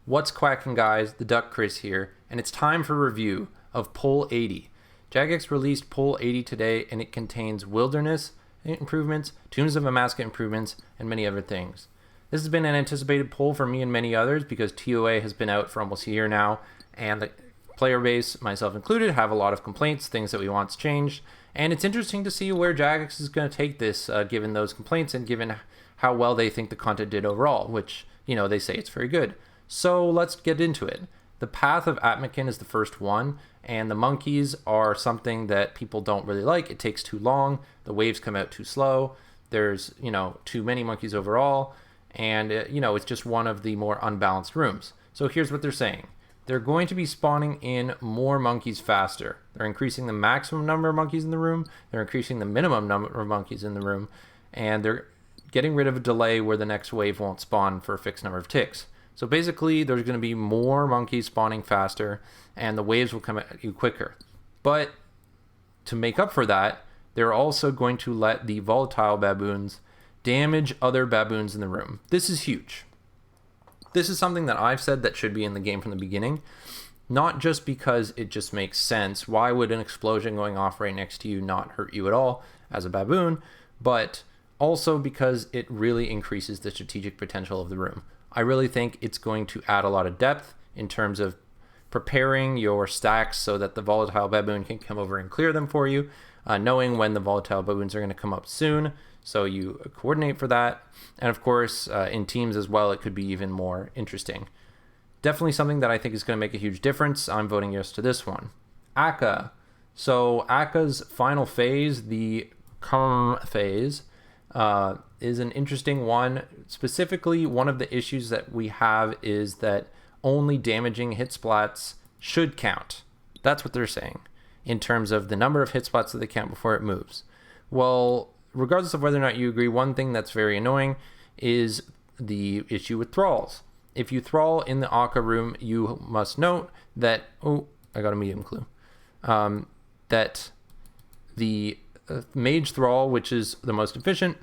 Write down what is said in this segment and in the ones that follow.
What's quacking, guys? The Duck Chris here, and it's time for review of Poll 80. Jagex released Poll 80 today, and it contains wilderness improvements, Tombs of amascut improvements, and many other things. This has been an anticipated poll for me and many others because TOA has been out for almost a year now, and the player base, myself included, have a lot of complaints, things that we want changed, and it's interesting to see where Jagex is going to take this, given those complaints and given how well they think the content did overall, which, they say it's very good. So let's get into it. The path of Apmeken is the first one, and the monkeys are something that people don't really like. It takes too long, the waves come out too slow, there's, too many monkeys overall, and, it's just one of the more unbalanced rooms. So here's what they're saying. They're going to be spawning in more monkeys faster. They're increasing the maximum number of monkeys in the room, they're increasing the minimum number of monkeys in the room, and they're getting rid of a delay where the next wave won't spawn for a fixed number of ticks. So basically, there's going to be more monkeys spawning faster, and the waves will come at you quicker. But to make up for that, they're also going to let the volatile baboons damage other baboons in the room. This is huge. This is something that I've said that should be in the game from the beginning, not just because it just makes sense. Why would an explosion going off right next to you not hurt you at all as a baboon? But also because it really increases the strategic potential of the room. I really think it's going to add a lot of depth in terms of preparing your stacks so that the volatile baboon can come over and clear them for you, knowing when the volatile baboons are going to come up soon, so you coordinate for that. And of course, in teams as well, it could be even more interesting. Definitely something that I think is going to make a huge difference. I'm voting yes to this one. Akka. So Akka's final phase, the calm phase, is an interesting one. Specifically, one of the issues that we have is that only damaging hit splats should count. That's what they're saying in terms of the number of hit splats that they count before it moves. Well, regardless of whether or not you agree, one thing that's very annoying is the issue with thralls. If you thrall in the Akka room, you must note that, I got a medium clue, that the mage thrall, which is the most efficient,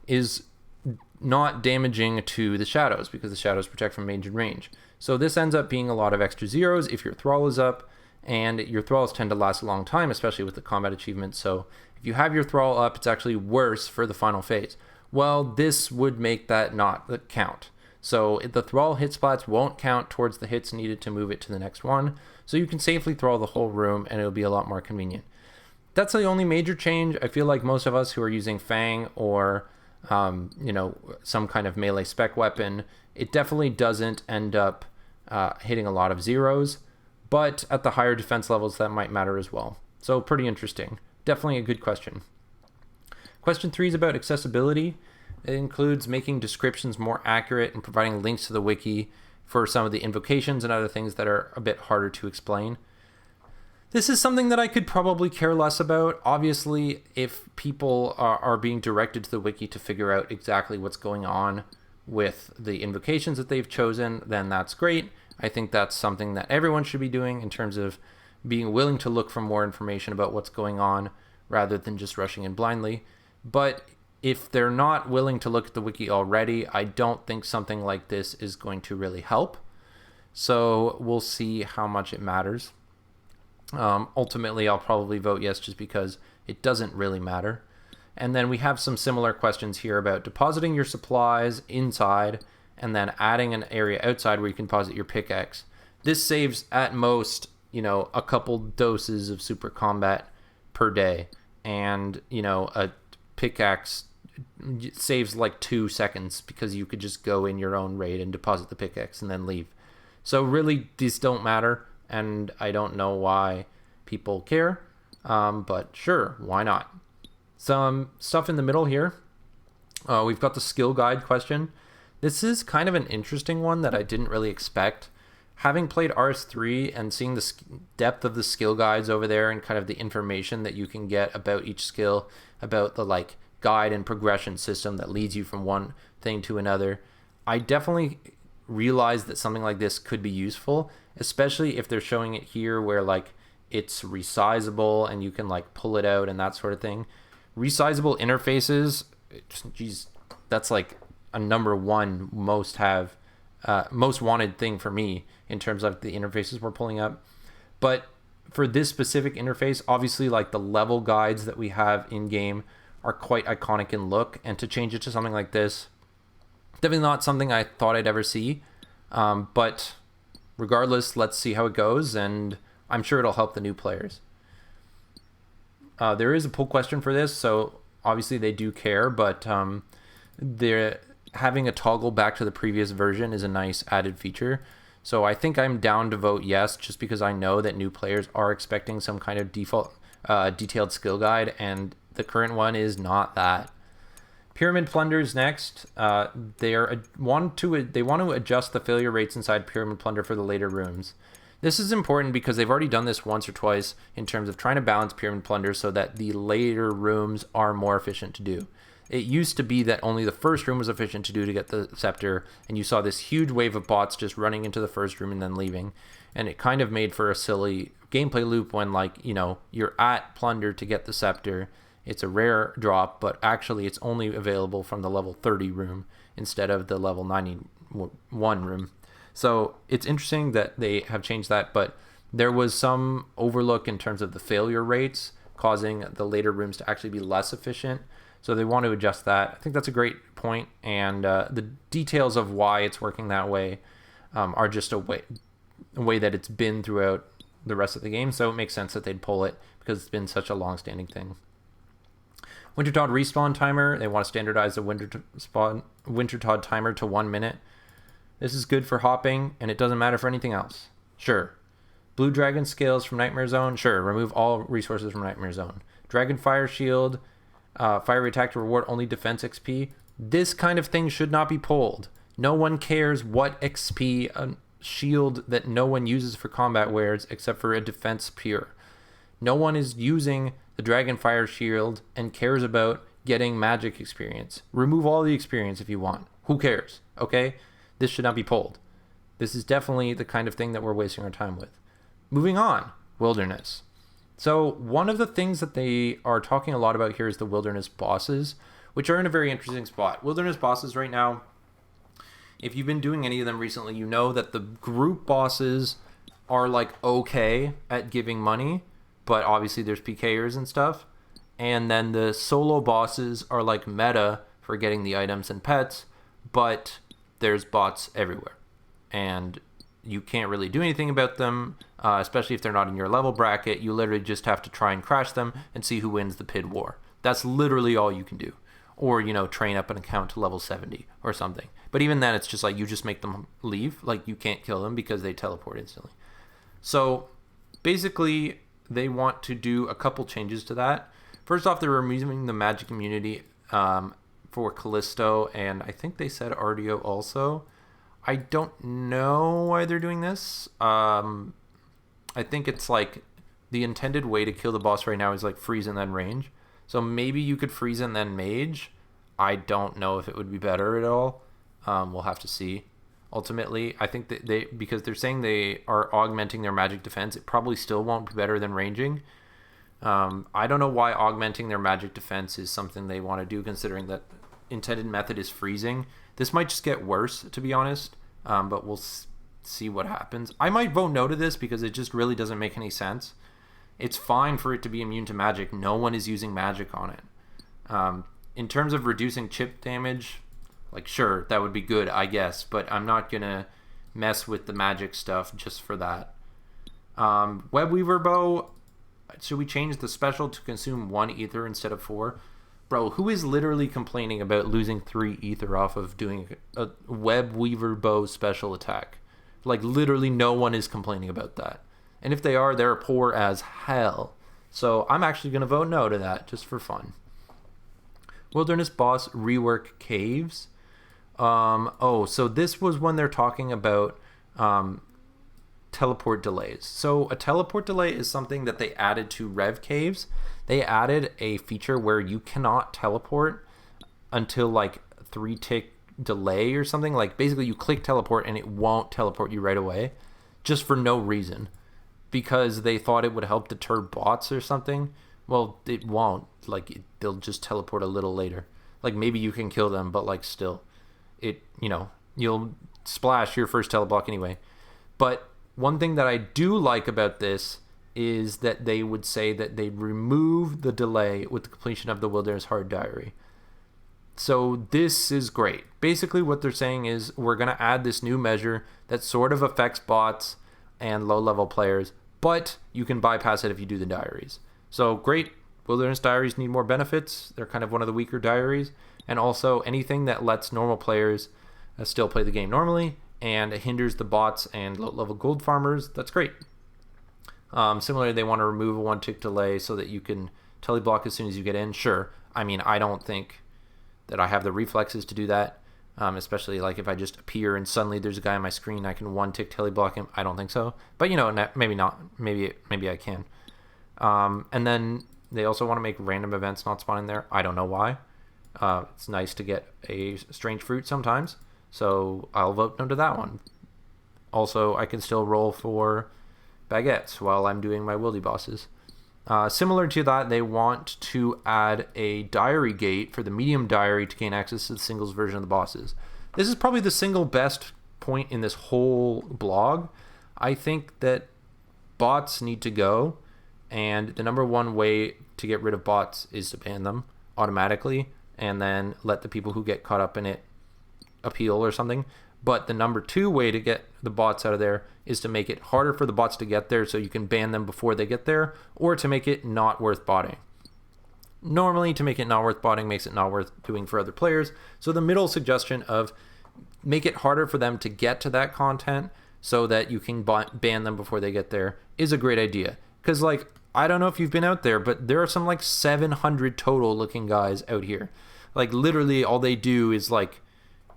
is not damaging to the shadows because the shadows protect from mage and range. So this ends up being a lot of extra zeros if your thrall is up, and your thralls tend to last a long time, especially with the combat achievement. So if you have your thrall up, it's actually worse for the final phase. Well, this would make that not count. So the thrall hit splats won't count towards the hits needed to move it to the next one. So you can safely thrall the whole room and it'll be a lot more convenient. That's the only major change. I feel like most of us who are using Fang or, some kind of melee spec weapon, it definitely doesn't end up hitting a lot of zeros. But at the higher defense levels, that might matter as well. So pretty interesting. Definitely a good question. Question 3 is about accessibility. It includes making descriptions more accurate and providing links to the wiki for some of the invocations and other things that are a bit harder to explain. This is something that I could probably care less about. Obviously, if people are being directed to the wiki to figure out exactly what's going on with the invocations that they've chosen, then that's great. I think that's something that everyone should be doing in terms of being willing to look for more information about what's going on rather than just rushing in blindly. But if they're not willing to look at the wiki already, I don't think something like this is going to really help. So we'll see how much it matters. Ultimately, I'll probably vote yes just because it doesn't really matter. And then we have some similar questions here about depositing your supplies inside and then adding an area outside where you can deposit your pickaxe. This saves at most, a couple doses of super combat per day. And, a pickaxe saves like 2 seconds because you could just go in your own raid and deposit the pickaxe and then leave. So really, these don't matter. And I don't know why people care, but sure, why not? Some stuff in the middle here. We've got the skill guide question. This is kind of an interesting one that I didn't really expect. Having played RS3 and seeing the depth of the skill guides over there and kind of the information that you can get about each skill, about the guide and progression system that leads you from one thing to another, I definitely realized that something like this could be useful, especially if they're showing it here where it's resizable and you can pull it out and that sort of thing. Resizable interfaces, geez, that's a number one most have most wanted thing for me in terms of the interfaces we're pulling up. But for this specific interface, obviously, like the level guides that we have in game are quite iconic in look, and to change it to something like this, definitely not something I thought I'd ever see. But regardless, let's see how it goes, and I'm sure it'll help the new players. There is a pull question for this, so obviously they do care, but they're having a toggle back to the previous version is a nice added feature. So I think I'm down to vote yes, just because I know that new players are expecting some kind of detailed skill guide, and the current one is not that. Pyramid Plunders next. They want to adjust the failure rates inside Pyramid Plunder for the later rooms. This is important because they've already done this once or twice in terms of trying to balance Pyramid Plunder so that the later rooms are more efficient to do. It used to be that only the first room was efficient to do to get the scepter, and you saw this huge wave of bots just running into the first room and then leaving. And it kind of made for a silly gameplay loop when, like, you know, you're at Plunder to get the scepter. It's a rare drop, but actually it's only available from the level 30 room instead of the level 91 room. So it's interesting that they have changed that, but there was some overlook in terms of the failure rates, causing the later rooms to actually be less efficient. So they want to adjust that. I think that's a great point, and the details of why it's working that way are just a way that it's been throughout the rest of the game. So it makes sense that they'd pull it because it's been such a long-standing thing. Wintertodt respawn timer. They want to standardize the Wintertodt timer to 1 minute. This is good for hopping, and it doesn't matter for anything else. Sure. Blue Dragon scales from Nightmare Zone. Sure. Remove all resources from Nightmare Zone. Dragon Fire Shield. Fiery attack to reward only defense XP. This kind of thing should not be pulled. No one cares what XP a shield that no one uses for combat wears except for a defense pure. No one is using the Dragon Fire Shield and cares about getting magic experience. Remove all the experience if you want. Who cares? Okay? This should not be pulled. This is definitely the kind of thing that we're wasting our time with. Moving on. Wilderness. So one of the things that they are talking a lot about here is the wilderness bosses, which are in a very interesting spot. Wilderness bosses right now, if you've been doing any of them recently, you know that the group bosses are like okay at giving money, but obviously there's PKers and stuff. And then the solo bosses are like meta for getting the items and pets, but there's bots everywhere. And you can't really do anything about them, especially if they're not in your level bracket. You literally just have to try and crash them and see who wins the PID war. That's literally all you can do. Or, you know, train up an account to level 70 or something. But even then, it's just like you just make them leave. Like, you can't kill them because they teleport instantly. So, basically, they want to do a couple changes to that. First off, they're removing the magic immunity for Callisto, and I think they said RDO also. I don't know why they're doing this. I think it's like the intended way to kill the boss right now is like freeze and then range. So maybe you could freeze and then mage. I don't know if it would be better at all. We'll have to see. Ultimately, I think that because they're saying they are augmenting their magic defense, it probably still won't be better than ranging. I don't know why augmenting their magic defense is something they want to do, considering that intended method is freezing. This might just get worse, to be honest, but we'll see what happens. I might vote no to this because it just really doesn't make any sense. It's fine for it to be immune to magic. No one is using magic on it. In terms of reducing chip damage, like, sure, that would be good, I guess, but I'm not going to mess with the magic stuff just for that. Webweaver Bow, should we change the special to consume 1 ether instead of 4? Bro, who is literally complaining about losing 3 ether off of doing a Webweaver Bow special attack? Like, literally no one is complaining about that. And if they are, they're poor as hell. So I'm actually going to vote no to that, just for fun. Wilderness Boss Rework Caves. So this was when they're talking about teleport delays. So a teleport delay is something that they added to Rev Caves. They added a feature where you cannot teleport until like 3 tick delay or something. Like, basically you click teleport and it won't teleport you right away, just for no reason, because they thought it would help deter bots or something. Well, it won't. Like, they'll just teleport a little later. Like, maybe you can kill them, but like, still, it, you know, you'll splash your first teleblock anyway. But one thing that I do like about this is that they would say that they remove the delay with the completion of the Wilderness Hard Diary. So this is great. Basically what they're saying is we're going to add this new measure that sort of affects bots and low-level players, but you can bypass it if you do the diaries. So great. Wilderness Diaries need more benefits. They're kind of one of the weaker diaries. And also anything that lets normal players still play the game normally and it hinders the bots and low-level gold farmers, that's great. Similarly, they want to remove a one-tick delay so that you can teleblock as soon as you get in. Sure. I mean, I don't think that I have the reflexes to do that, especially like if I just appear and suddenly there's a guy on my screen, I can one-tick teleblock him. I don't think so. But, maybe not. Maybe I can. And then they also want to make random events not spawn in there. I don't know why. It's nice to get a strange fruit sometimes. So I'll vote no to that one. Also, I can still roll for baguettes while I'm doing my wildy bosses. Similar to that, they want to add a diary gate for the medium diary to gain access to the singles version of the bosses. This is probably the single best point in this whole blog. I think that bots need to go, and the number one way to get rid of bots is to ban them automatically and then let the people who get caught up in it appeal or something. But the number two way to get the bots out of there is to make it harder for the bots to get there so you can ban them before they get there, or to make it not worth botting. Normally, to make it not worth botting makes it not worth doing for other players. So the middle suggestion of make it harder for them to get to that content so that you can ban them before they get there is a great idea. Because, I don't know if you've been out there, but there are some 700 total looking guys out here. Literally all they do is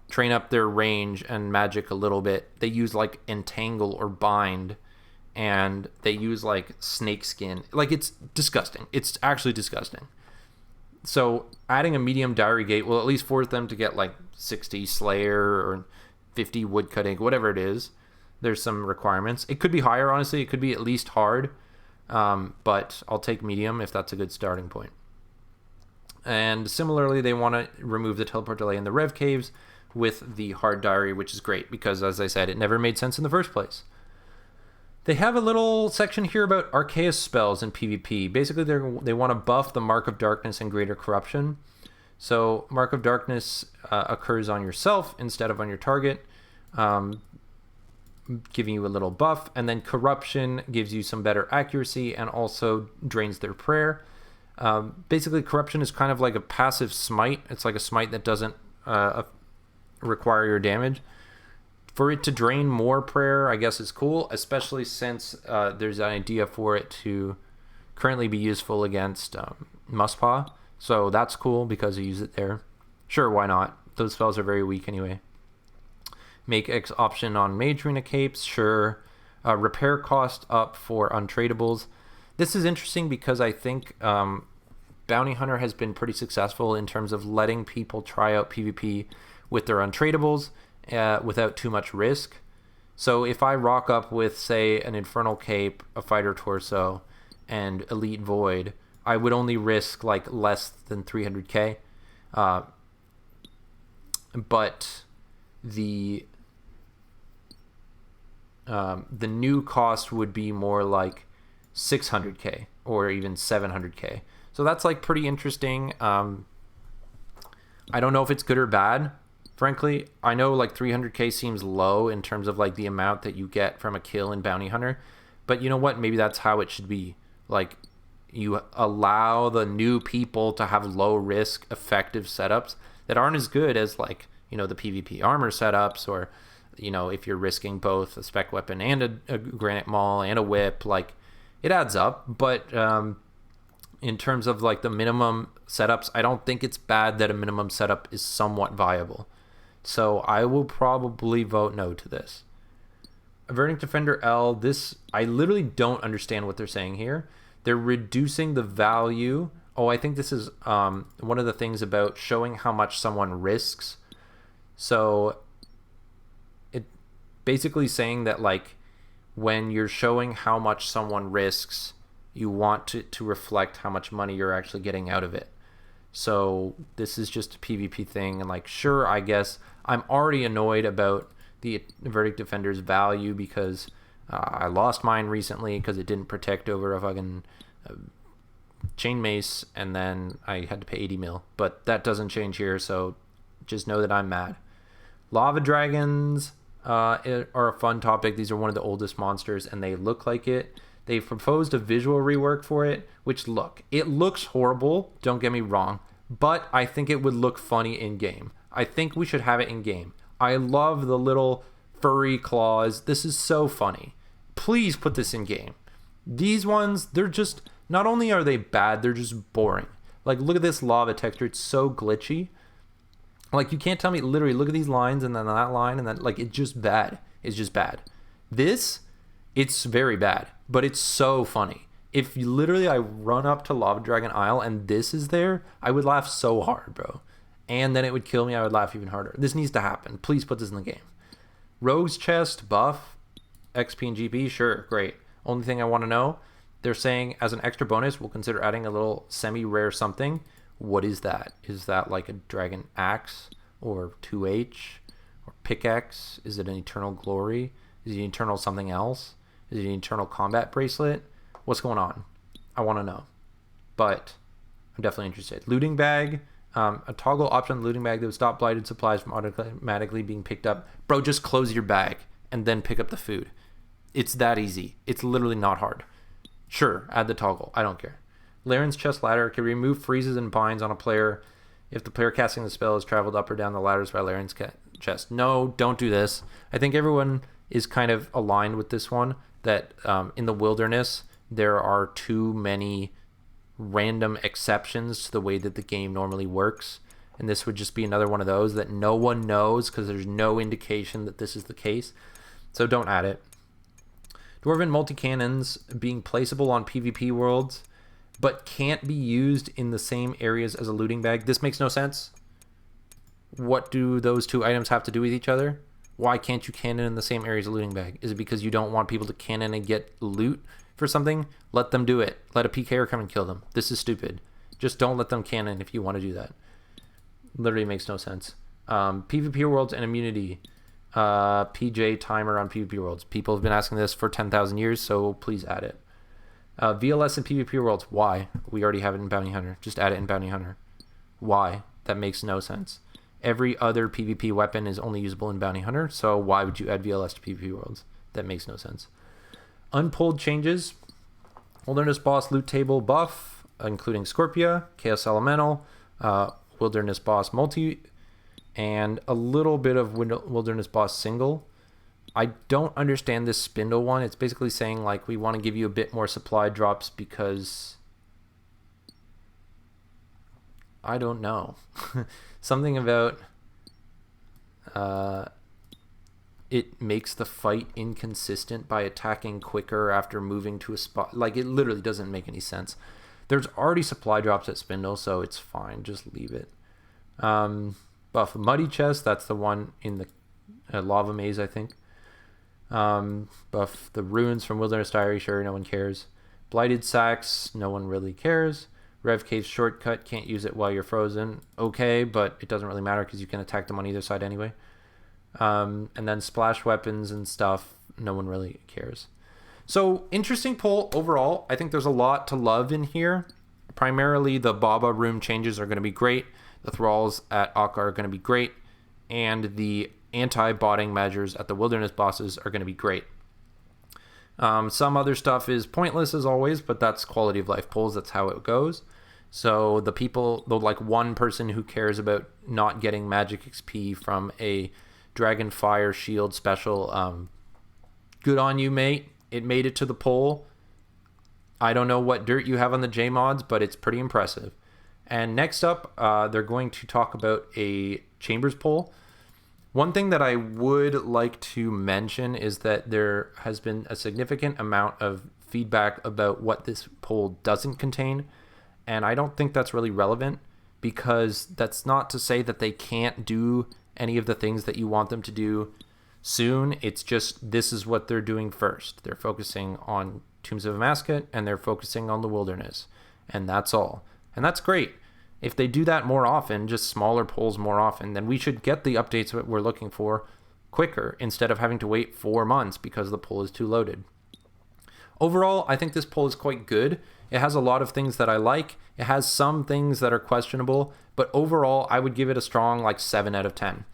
train up their range and magic a little bit. They use entangle or bind, and they use snake skin. It's disgusting. It's actually disgusting. So adding a medium diary gate will at least force them to get 60 slayer or 50 woodcutting, whatever it is. There's some requirements. It could be higher, honestly. It could be at least hard, but I'll take medium if that's a good starting point. And similarly, they want to remove the teleport delay in the Rev Caves with the hard diary, which is great because, as I said, it never made sense in the first place. They have a little section here about Arceus spells in PvP. Basically, they want to buff the Mark of Darkness and Greater Corruption. So Mark of Darkness occurs on yourself instead of on your target, giving you a little buff. And then Corruption gives you some better accuracy and also drains their prayer. Basically, Corruption is kind of like a passive smite. It's like a smite that doesn't require your damage. For it to drain more prayer, I guess is cool, especially since there's an idea for it to currently be useful against Muspaw. So that's cool because I use it there. Sure, why not? Those spells are very weak anyway. Make X option on Mage Arena Capes, sure. Repair cost up for untradables. This is interesting because I think Bounty Hunter has been pretty successful in terms of letting people try out PvP with their untradables without too much risk. So if I rock up with, say, an Infernal Cape, a Fighter Torso, and Elite Void, I would only risk less than 300k. But the new cost would be more 600k or even 700k. So that's pretty interesting. I don't know if it's good or bad. Frankly, I know 300k seems low in terms of the amount that you get from a kill in Bounty Hunter, but you know what? Maybe that's how it should be. You allow the new people to have low risk, effective setups that aren't as good as the PvP armor setups, or if you're risking both a spec weapon and a granite maul and a whip, it adds up. But in terms of the minimum setups, I don't think it's bad that a minimum setup is somewhat viable. So I will probably vote no to this. Verdict Defender L, this, I literally don't understand what they're saying here. They're reducing the value. Oh, I think this is one of the things about showing how much someone risks. So it basically saying that when you're showing how much someone risks, you want to reflect how much money you're actually getting out of it. So this is just a PvP thing. And like, sure, I guess I'm already annoyed about the Verdict Defender's value because I lost mine recently because it didn't protect over a fucking chain mace, and then I had to pay 80 mil. But that doesn't change here, so just know that I'm mad. Lava dragons are a fun topic. These are one of the oldest monsters, and they look like it. They've proposed a visual rework for it, which it looks horrible, don't get me wrong, but I think it would look funny in game. I think we should have it in game. I love the little furry claws. This is so funny. Please put this in game. These ones, they're just, not only are they bad, they're just boring. Like, look at this lava texture. It's so glitchy. Like, you can't tell me, literally, look at these lines and then that line and then, like, it's just bad. It's just bad. This, it's very bad, but it's so funny. If you literally, I run up to Lava Dragon Isle and this is there, I would laugh so hard, bro. And then it would kill me. I would laugh even harder. This needs to happen. Please put this in the game. Rogue's Chest, buff, XP and GP, sure, great. Only thing I want to know, they're saying as an extra bonus, we'll consider adding a little semi-rare something. What is that? Is that like a dragon axe or 2H or pickaxe? Is it an eternal glory? Is it an eternal something else? Is it an eternal combat bracelet? What's going on? I want to know. But I'm definitely interested. Looting bag, a toggle option looting bag that would stop blighted supplies from automatically being picked up. Bro, just close your bag and then pick up the food. It's that easy. It's literally not hard. Sure, add the toggle. I don't care. Laren's Chest Ladder can remove freezes and binds on a player if the player casting the spell has traveled up or down the ladders by Laren's chest. No, don't do this. I think everyone is kind of aligned with this one, that in the wilderness, there are too many random exceptions to the way that the game normally works. And this would just be another one of those that no one knows because there's no indication that this is the case. So don't add it. Dwarven multi-cannons being placeable on PvP worlds, but can't be used in the same areas as a looting bag. This makes no sense. What do those two items have to do with each other? Why can't you cannon in the same area as a looting bag? Is it because you don't want people to cannon and get loot for something? Let them do it. Let a PKer come and kill them. This is stupid. Just don't let them cannon if you want to do that. Literally makes no sense. PvP worlds and immunity. PJ timer on PvP worlds. People have been asking this for 10,000 years, so please add it. VLS and PvP worlds. Why? We already have it in Bounty Hunter. Just add it in Bounty Hunter. Why? That makes no sense. Every other PvP weapon is only usable in Bounty Hunter, so why would you add VLS to PvP worlds? That makes no sense. Unpulled changes. Wilderness Boss loot table buff, including Scorpia, Chaos Elemental, Wilderness Boss multi, and a little bit of Wilderness Boss single. I don't understand this spindle one. It's basically saying like we want to give you a bit more supply drops because I don't know. Something about it makes the fight inconsistent by attacking quicker after moving to a spot. Like, it literally doesn't make any sense. There's already supply drops at Spindle, so it's fine. Just leave it. Buff Muddy Chest, that's the one in the Lava Maze, I think. Buff the Ruins from Wilderness Diary, sure, no one cares. Blighted Sacks, no one really cares. Rev Cave Shortcut, can't use it while you're frozen. Okay, but it doesn't really matter because you can attack them on either side anyway. And then Splash Weapons and stuff, no one really cares. So, interesting poll overall. I think there's a lot to love in here. Primarily, the Baba room changes are going to be great. The thralls at Akka are going to be great. And the anti-botting measures at the wilderness bosses are going to be great. Some other stuff is pointless as always, but that's quality of life polls. That's how it goes. So the people, the like one person who cares about not getting magic XP from a Dragon Fire Shield special, good on you, mate. It made it to the poll. I don't know what dirt you have on the JMods, but it's pretty impressive. And next up, they're going to talk about a Chambers poll. One thing that I would like to mention is that there has been a significant amount of feedback about what this poll doesn't contain. And I don't think that's really relevant, because that's not to say that they can't do any of the things that you want them to do soon. It's just this is what they're doing first. They're focusing on Tombs of Amascut and they're focusing on the wilderness. And that's all. And that's great. If they do that more often, just smaller polls more often, then we should get the updates that we're looking for quicker instead of having to wait 4 months because the poll is too loaded. Overall, I think this poll is quite good. It has a lot of things that I like. It has some things that are questionable, but overall, I would give it a strong 7 out of 10.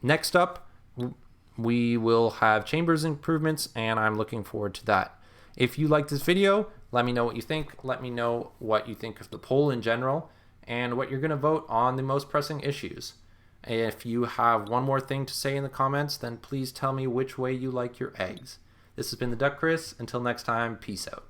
Next up, we will have chambers improvements, and I'm looking forward to that. If you like this video, let me know what you think. Let me know what you think of the poll in general and what you're going to vote on the most pressing issues. If you have one more thing to say in the comments, then please tell me which way you like your eggs. This has been the Duck Chris. Until next time, peace out.